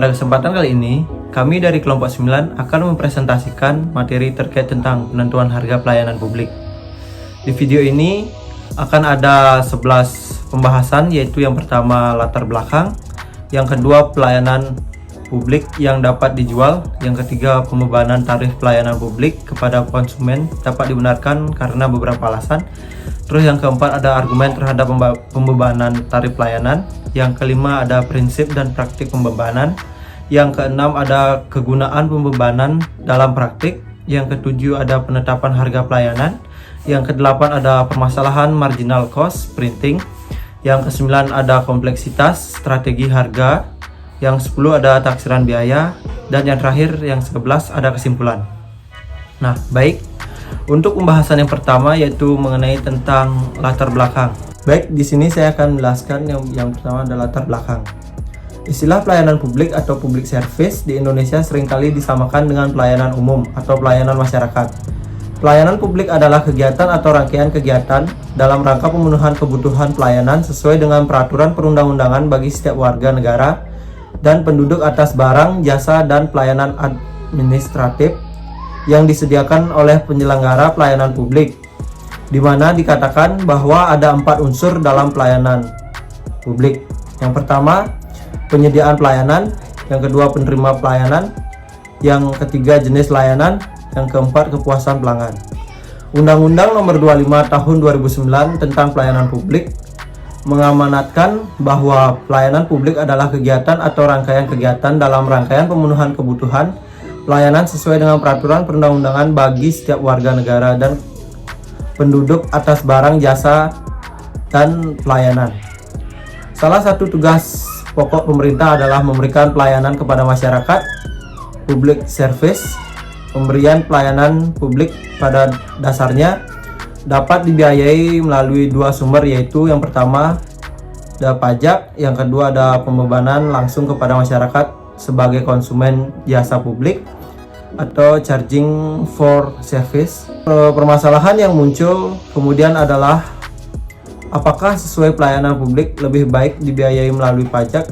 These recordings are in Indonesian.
Pada kesempatan kali ini, kami dari kelompok 9 akan mempresentasikan materi terkait tentang penentuan harga pelayanan publik. Di video ini akan ada 11 pembahasan, yaitu yang pertama latar belakang, yang kedua pelayanan publik yang dapat dijual, yang ketiga pembebanan tarif pelayanan publik kepada konsumen dapat dibenarkan karena beberapa alasan. Terus yang keempat ada argumen terhadap pembebanan tarif pelayanan. Yang kelima ada prinsip dan praktik pembebanan. Yang keenam ada kegunaan pembebanan dalam praktik. Yang ketujuh ada penetapan harga pelayanan. Yang kedelapan ada permasalahan marginal cost printing. Yang kesembilan ada kompleksitas strategi harga. Yang 10 ada taksiran biaya. Dan yang terakhir yang 11 ada kesimpulan. Nah, baik. Untuk pembahasan yang pertama yaitu mengenai tentang latar belakang. Baik, di sini saya akan menjelaskan yang pertama adalah latar belakang. Istilah pelayanan publik atau public service di Indonesia seringkali disamakan dengan pelayanan umum atau pelayanan masyarakat. Pelayanan publik adalah kegiatan atau rangkaian kegiatan dalam rangka pemenuhan kebutuhan pelayanan sesuai dengan peraturan perundang-undangan bagi setiap warga negara dan penduduk atas barang, jasa, dan pelayanan administratif yang disediakan oleh penyelenggara pelayanan publik, di mana dikatakan bahwa ada 4 unsur dalam pelayanan publik. Yang pertama, penyediaan pelayanan. Yang kedua, penerima pelayanan. Yang ketiga, jenis layanan. Yang keempat, kepuasan pelanggan. Undang-Undang Nomor 25 Tahun 2009 tentang Pelayanan Publik mengamanatkan bahwa pelayanan publik adalah kegiatan atau rangkaian kegiatan dalam rangkaian pemenuhan kebutuhan pelayanan sesuai dengan peraturan perundang-undangan bagi setiap warga negara dan penduduk atas barang, jasa, dan pelayanan. Salah satu tugas pokok pemerintah adalah memberikan pelayanan kepada masyarakat, public service. Pemberian pelayanan publik pada dasarnya dapat dibiayai melalui 2 sumber, yaitu yang pertama ada pajak, yang kedua ada pembebanan langsung kepada masyarakat sebagai konsumen jasa publik atau charging for service. Permasalahan yang muncul kemudian adalah apakah sesuai pelayanan publik lebih baik dibiayai melalui pajak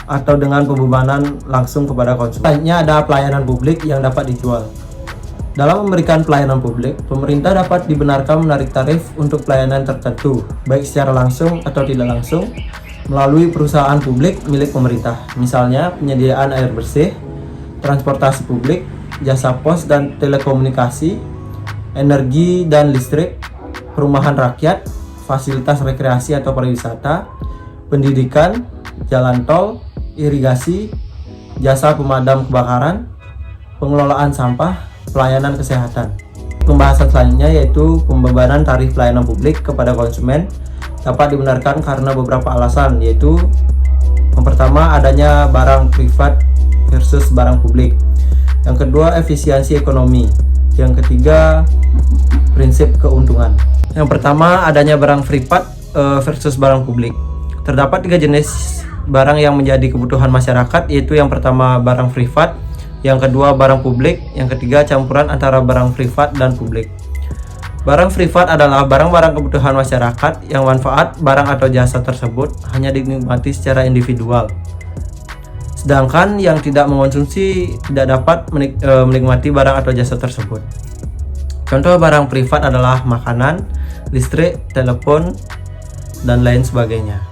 atau dengan pembebanan langsung kepada konsumen. Selanjutnya ada pelayanan publik yang dapat dijual. Dalam memberikan pelayanan publik, pemerintah dapat dibenarkan menarik tarif untuk pelayanan tertentu, baik secara langsung atau tidak langsung, melalui perusahaan publik milik pemerintah. Misalnya penyediaan air bersih, transportasi publik, jasa pos dan telekomunikasi, energi dan listrik, perumahan rakyat, fasilitas rekreasi atau pariwisata, pendidikan, jalan tol, irigasi, jasa pemadam kebakaran, pengelolaan sampah, pelayanan kesehatan. Pembahasan selanjutnya yaitu pembebanan tarif pelayanan publik kepada konsumen dapat dibenarkan karena beberapa alasan, yaitu yang pertama adanya barang privat versus barang publik. Yang kedua, efisiensi ekonomi. Yang ketiga, prinsip keuntungan. Yang pertama, adanya barang privat versus barang publik. Terdapat 3 jenis barang yang menjadi kebutuhan masyarakat, yaitu yang pertama barang privat, yang kedua barang publik, yang ketiga campuran antara barang privat dan publik. Barang privat adalah barang-barang kebutuhan masyarakat yang manfaat barang atau jasa tersebut hanya dinikmati secara individual. Sedangkan yang tidak mengonsumsi tidak dapat menikmati barang atau jasa tersebut. Contoh barang privat adalah makanan, listrik, telepon, dan lain sebagainya.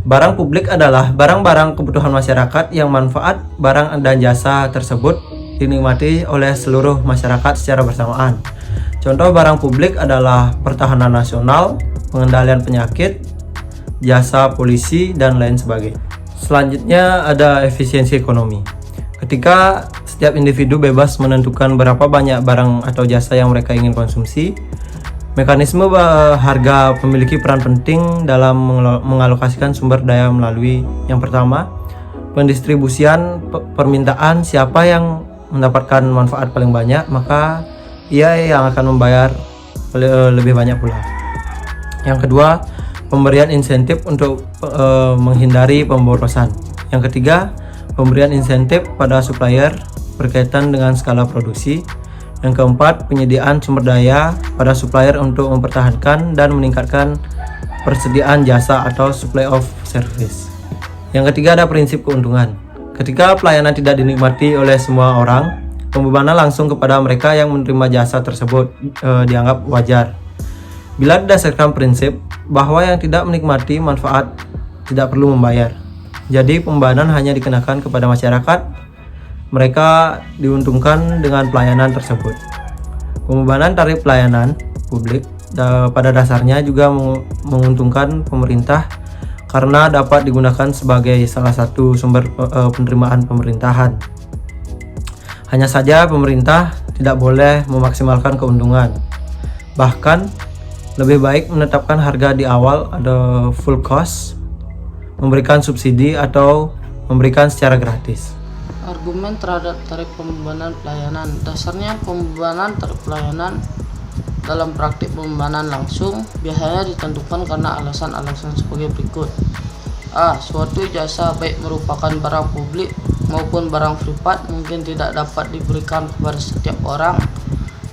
Barang publik adalah barang-barang kebutuhan masyarakat yang manfaat barang dan jasa tersebut dinikmati oleh seluruh masyarakat secara bersamaan. Contoh barang publik adalah pertahanan nasional, pengendalian penyakit, jasa polisi, dan lain sebagainya. Selanjutnya ada efisiensi ekonomi. Ketika setiap individu bebas menentukan berapa banyak barang atau jasa yang mereka ingin konsumsi, mekanisme harga memiliki peran penting dalam mengalokasikan sumber daya melalui yang pertama, pendistribusian permintaan. Siapa yang mendapatkan manfaat paling banyak, maka ia yang akan membayar lebih banyak pula. Yang kedua, pemberian insentif untuk menghindari pemborosan. Yang ketiga, pemberian insentif pada supplier berkaitan dengan skala produksi. Yang keempat, penyediaan sumber daya pada supplier untuk mempertahankan dan meningkatkan persediaan jasa atau supply of service. Yang ketiga ada prinsip keuntungan. Ketika pelayanan tidak dinikmati oleh semua orang, pembebanan langsung kepada mereka yang menerima jasa tersebut dianggap wajar. Bila didasarkan prinsip bahwa yang tidak menikmati manfaat tidak perlu membayar. Jadi pembebanan hanya dikenakan kepada masyarakat, mereka diuntungkan dengan pelayanan tersebut. Pembebanan tarif pelayanan publik pada dasarnya juga menguntungkan pemerintah karena dapat digunakan sebagai salah satu sumber penerimaan pemerintahan. Hanya saja pemerintah tidak boleh memaksimalkan keuntungan. Bahkan lebih baik menetapkan harga di awal ada full cost, memberikan subsidi atau memberikan secara gratis. Argumen terhadap tarif pembebanan pelayanan. Dasarnya pembebanan tarif pelayanan dalam praktik pembebanan langsung biasanya ditentukan karena alasan-alasan sebagai berikut. A. Suatu jasa baik merupakan barang publik maupun barang privat mungkin tidak dapat diberikan kepada setiap orang,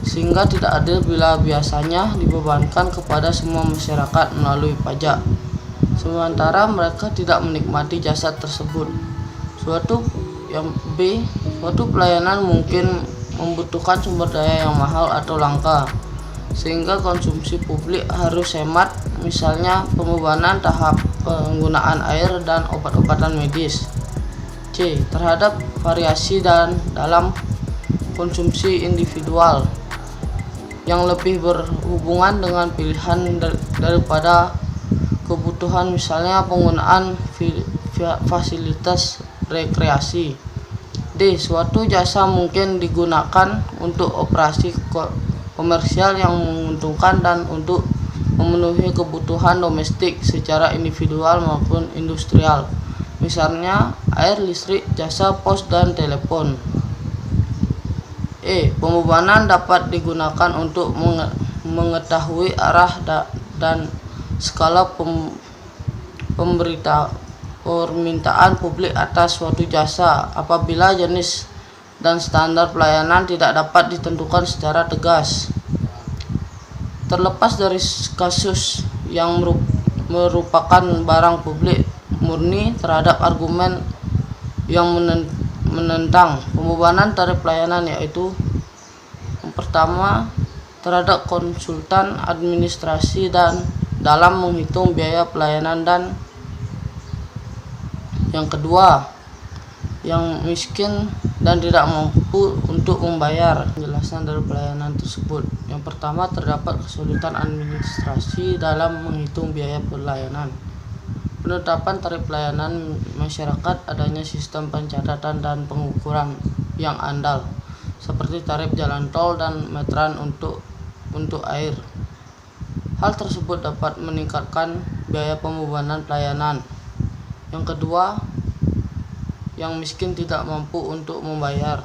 sehingga tidak adil bila biasanya dibebankan kepada semua masyarakat melalui pajak, sementara mereka tidak menikmati jasa tersebut. Suatu pelayanan mungkin membutuhkan sumber daya yang mahal atau langka, sehingga konsumsi publik harus hemat, misalnya pembebanan tahap penggunaan air dan obat-obatan medis. C. Terhadap variasi dalam konsumsi individual yang lebih berhubungan dengan pilihan daripada kebutuhan, misalnya penggunaan fasilitas rekreasi. D. Suatu jasa mungkin digunakan untuk operasi komersial yang menguntungkan dan untuk memenuhi kebutuhan domestik secara individual maupun industrial, misalnya air, listrik, jasa pos dan telepon. E. Pembebanan dapat digunakan untuk mengetahui arah dan skala permintaan publik atas suatu jasa apabila jenis dan standar pelayanan tidak dapat ditentukan secara tegas. Terlepas dari kasus yang merupakan barang publik murni, terhadap argumen yang menentang pembebanan tarif pelayanan, yaitu yang pertama, terhadap konsultan administrasi dan dalam menghitung biaya pelayanan, dan yang kedua, yang miskin dan tidak mampu untuk membayar. Penjelasan dari pelayanan tersebut. Yang pertama, terdapat kesulitan administrasi dalam menghitung biaya pelayanan. Penetapan tarif pelayanan masyarakat, adanya sistem pencatatan dan pengukuran yang andal, seperti tarif jalan tol dan meteran untuk air. Hal tersebut dapat meningkatkan biaya pembebanan pelayanan. Yang kedua, yang miskin tidak mampu untuk membayar.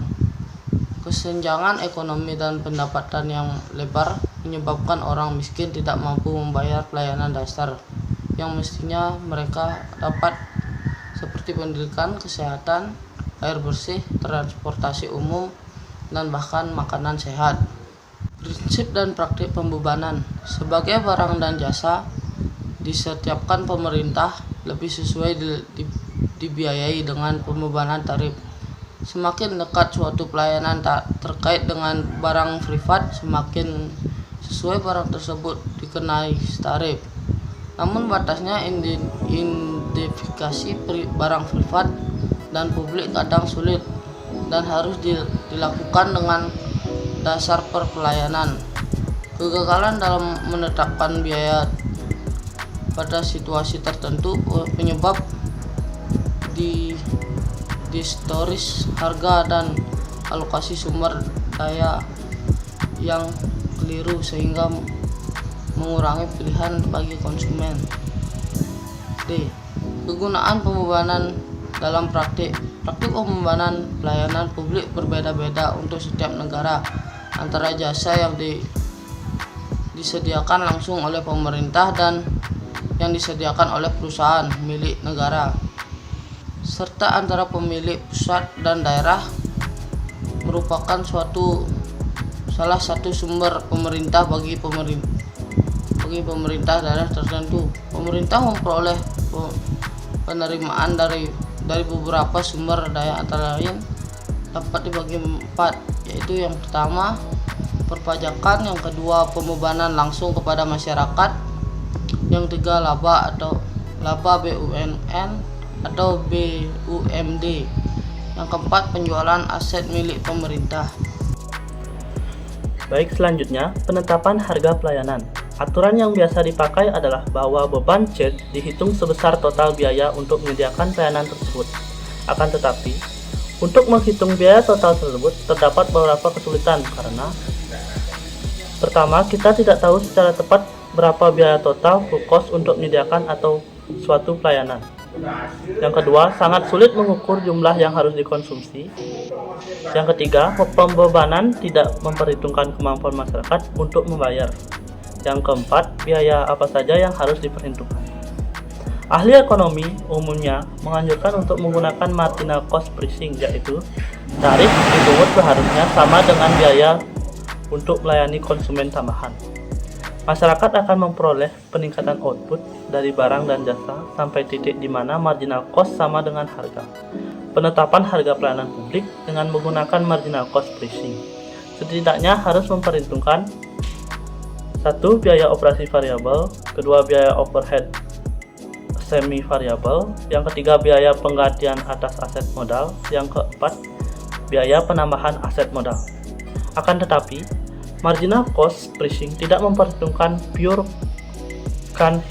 Kesenjangan ekonomi dan pendapatan yang lebar menyebabkan orang miskin tidak mampu membayar pelayanan dasar yang mestinya mereka dapat, seperti pendidikan, kesehatan, air bersih, transportasi umum, dan bahkan makanan sehat. Prinsip dan praktik pembebanan. Sebagai barang dan jasa disetiapkan pemerintah, lebih sesuai dibiayai dengan pembebanan tarif. Semakin dekat suatu pelayanan terkait dengan barang privat, semakin sesuai barang tersebut dikenai tarif. Namun batasnya identifikasi barang privat dan publik kadang sulit dan harus dilakukan dengan dasar perpelayanan. Kegagalan dalam menetapkan biaya pada situasi tertentu penyebab distoris harga dan alokasi sumber daya yang keliru, sehingga mengurangi pilihan bagi konsumen. D. Kegunaan pembebanan dalam praktik. Praktik pembebanan pelayanan publik berbeda-beda untuk setiap negara, antara jasa yang disediakan langsung oleh pemerintah dan yang disediakan oleh perusahaan milik negara, serta antara pemilik pusat dan daerah, merupakan salah satu sumber pemerintah bagi pemerintah daerah tertentu. Pemerintah memperoleh penerimaan dari dari beberapa sumber daya antara lain dapat dibagi empat, yaitu yang pertama perpajakan, yang kedua pembebanan langsung kepada masyarakat, yang ketiga laba BUMN atau BUMD, yang keempat penjualan aset milik pemerintah. Baik, selanjutnya penetapan harga pelayanan. Aturan yang biasa dipakai adalah bahwa beban charge dihitung sebesar total biaya untuk menyediakan pelayanan tersebut. Akan tetapi, untuk menghitung biaya total tersebut terdapat beberapa kesulitan karena pertama, kita tidak tahu secara tepat berapa biaya total full cost untuk menyediakan atau suatu pelayanan. Yang kedua, sangat sulit mengukur jumlah yang harus dikonsumsi. Yang ketiga, pembebanan tidak memperhitungkan kemampuan masyarakat untuk membayar. Yang keempat, biaya apa saja yang harus diperhitungkan. Ahli ekonomi umumnya menganjurkan untuk menggunakan marginal cost pricing, yaitu tarif dipungut seharusnya sama dengan biaya untuk melayani konsumen tambahan. Masyarakat akan memperoleh peningkatan output dari barang dan jasa sampai titik di mana marginal cost sama dengan harga. Penetapan harga pelayanan publik dengan menggunakan marginal cost pricing setidaknya harus memperhitungkan: 1. Biaya operasi variabel, kedua biaya overhead semi variabel, yang ketiga biaya penggantian atas aset modal, yang keempat biaya penambahan aset modal. Akan tetapi, marginal cost pricing tidak memperhitungkan pure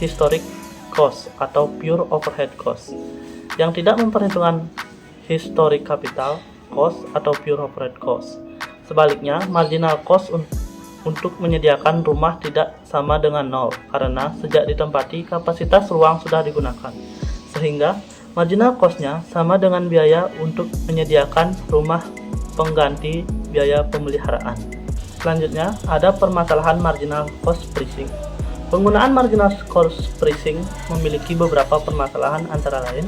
historic cost atau pure overhead cost, yang tidak memperhitungkan historic capital cost atau pure overhead cost. Sebaliknya, marginal cost untuk menyediakan rumah tidak sama dengan nol karena sejak ditempati kapasitas ruang sudah digunakan, sehingga marginal cost-nya sama dengan biaya untuk menyediakan rumah pengganti biaya pemeliharaan. Selanjutnya ada permasalahan marginal cost pricing. Penggunaan marginal cost pricing memiliki beberapa permasalahan antara lain: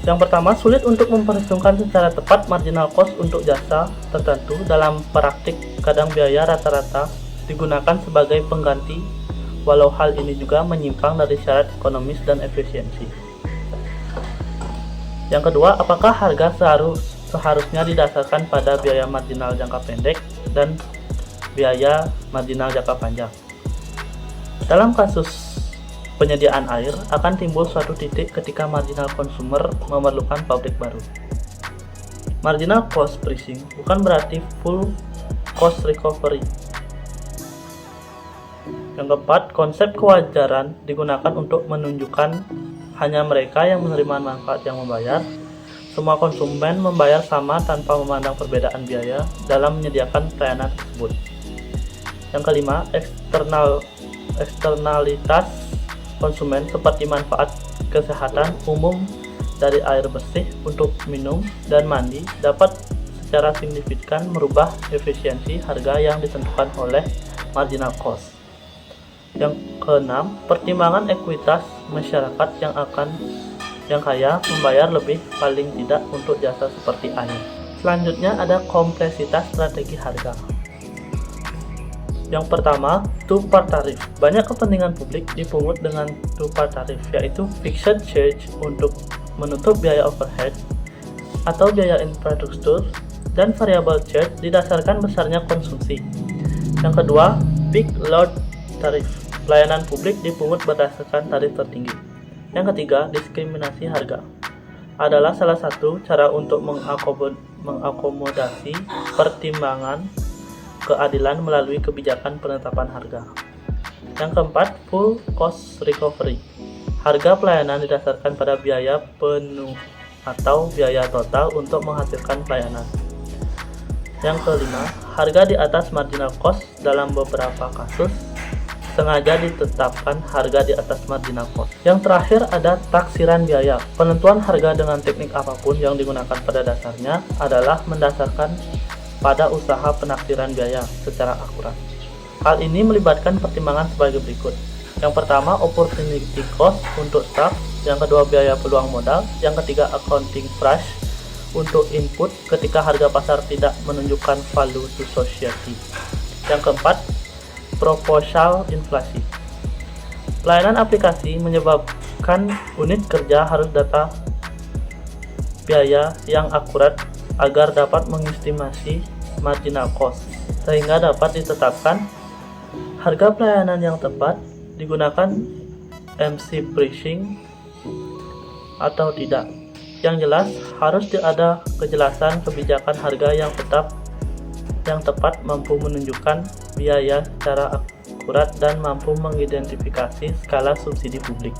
yang pertama, sulit untuk memperhitungkan secara tepat marginal cost untuk jasa tertentu. Dalam praktik, kadang biaya rata-rata digunakan sebagai pengganti, walau hal ini juga menyimpang dari syarat ekonomis dan efisiensi. Yang kedua, apakah harga seharusnya didasarkan pada biaya marginal jangka pendek dan biaya marginal jangka panjang? Dalam kasus penyediaan air, akan timbul suatu titik ketika marginal consumer memerlukan pabrik baru. Marginal cost pricing bukan berarti full cost recovery. Yang keempat, konsep kewajaran digunakan untuk menunjukkan hanya mereka yang menerima manfaat yang membayar. Semua konsumen membayar sama tanpa memandang perbedaan biaya dalam menyediakan pelayanan tersebut. Yang kelima, eksternalitas konsumen seperti manfaat kesehatan umum dari air bersih untuk minum dan mandi dapat secara signifikan merubah efisiensi harga yang ditentukan oleh marginal cost. Yang keenam, pertimbangan ekuitas masyarakat yang kaya membayar lebih paling tidak untuk jasa seperti air. Selanjutnya ada kompleksitas strategi harga. Yang pertama, two-part tarif. Banyak kepentingan publik dipungut dengan two-part tarif, yaitu fixed charge untuk menutup biaya overhead atau biaya infrastruktur, dan variable charge didasarkan besarnya konsumsi. Yang kedua, big load tarif. Pelayanan publik dipungut berdasarkan tarif tertinggi. Yang ketiga, diskriminasi harga adalah salah satu cara untuk mengakomodasi pertimbangan keadilan melalui kebijakan penetapan harga. Yang keempat, full cost recovery. Harga pelayanan didasarkan pada biaya penuh atau biaya total untuk menghasilkan pelayanan. Yang kelima, harga di atas marginal cost. Dalam beberapa kasus sengaja ditetapkan harga di atas marginal cost. Yang terakhir ada taksiran biaya. Penentuan harga dengan teknik apapun yang digunakan pada dasarnya adalah mendasarkan pada usaha penaksiran biaya secara akurat. Hal ini melibatkan pertimbangan sebagai berikut. Yang pertama, opportunity cost untuk staff. Yang kedua, biaya peluang modal. Yang ketiga, accounting price untuk input ketika harga pasar tidak menunjukkan value to society. Yang keempat, proposal inflasi. Pelayanan aplikasi menyebabkan unit kerja harus biaya yang akurat agar dapat mengestimasi marginal cost, sehingga dapat ditetapkan harga pelayanan yang tepat. Digunakan MC pricing atau tidak. Yang jelas harus ada kejelasan kebijakan harga yang tepat mampu menunjukkan biaya secara akurat dan mampu mengidentifikasi skala subsidi publik.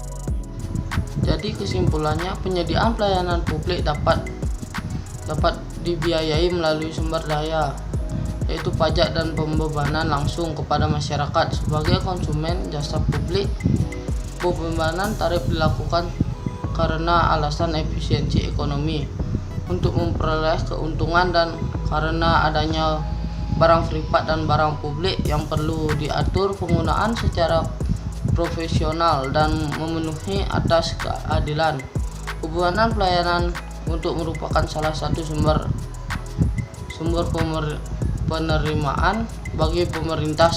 Jadi kesimpulannya, penyediaan pelayanan publik dapat dibiayai melalui sumber daya, yaitu pajak dan pembebanan langsung kepada masyarakat sebagai konsumen jasa publik. Pembebanan tarif dilakukan karena alasan efisiensi ekonomi, untuk memperoleh keuntungan, dan karena adanya barang privat dan barang publik yang perlu diatur penggunaan secara profesional dan memenuhi atas keadilan. Pembebanan pelayanan untuk merupakan salah satu sumber penerimaan bagi pemerintah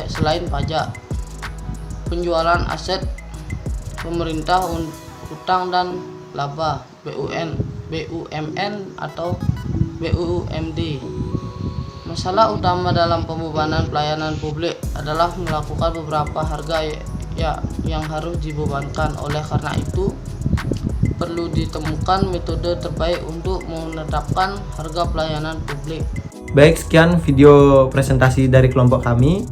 selain pajak, penjualan aset pemerintah, utang dan laba, BUMN atau BUMD. Masalah utama dalam pembebanan pelayanan publik adalah melakukan beberapa harga yang harus dibebankan. Oleh karena itu, perlu ditemukan metode terbaik untuk menetapkan harga pelayanan publik. Baik, sekian video presentasi dari kelompok kami.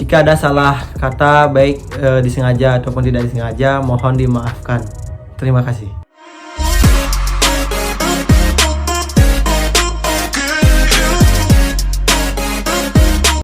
Jika ada salah kata baik disengaja ataupun tidak disengaja, mohon dimaafkan. Terima kasih.